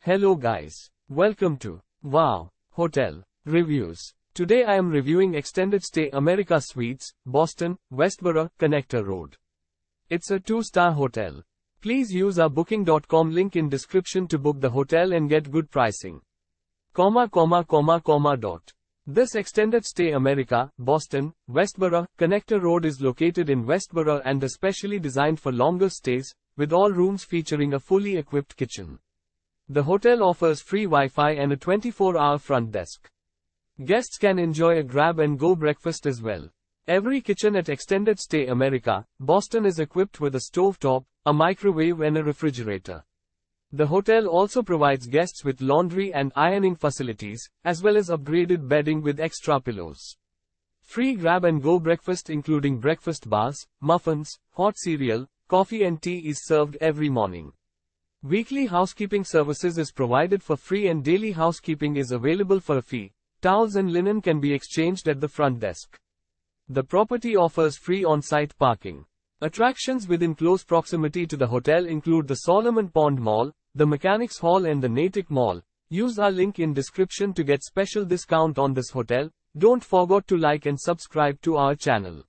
Hello guys. Welcome to Wow Hotel Reviews. Today I am reviewing Extended Stay America Suites, Boston, Westborough, Connector Road. It's a 2-star hotel. Please use our booking.com link in description to book the hotel and get good pricing. This Extended Stay America, Boston, Westborough, Connector Road is located in Westborough and especially designed for longer stays, with all rooms featuring a fully equipped kitchen. The hotel offers free Wi-Fi and a 24-hour front desk. Guests can enjoy a grab-and-go breakfast as well. Every kitchen at Extended Stay America, Boston is equipped with a stovetop, a microwave and a refrigerator. The hotel also provides guests with laundry and ironing facilities, as well as upgraded bedding with extra pillows. Free grab-and-go breakfast including breakfast bars, muffins, hot cereal, coffee and tea is served every morning. Weekly housekeeping services is provided for free and daily housekeeping is available for a fee. Towels and linen can be exchanged at the front desk. The property offers free on-site parking. Attractions within close proximity to the hotel include the Solomon Pond Mall, the Mechanics Hall and the Natick Mall. Use our link in description to get special discount on this hotel. Don't forget to like and subscribe to our channel.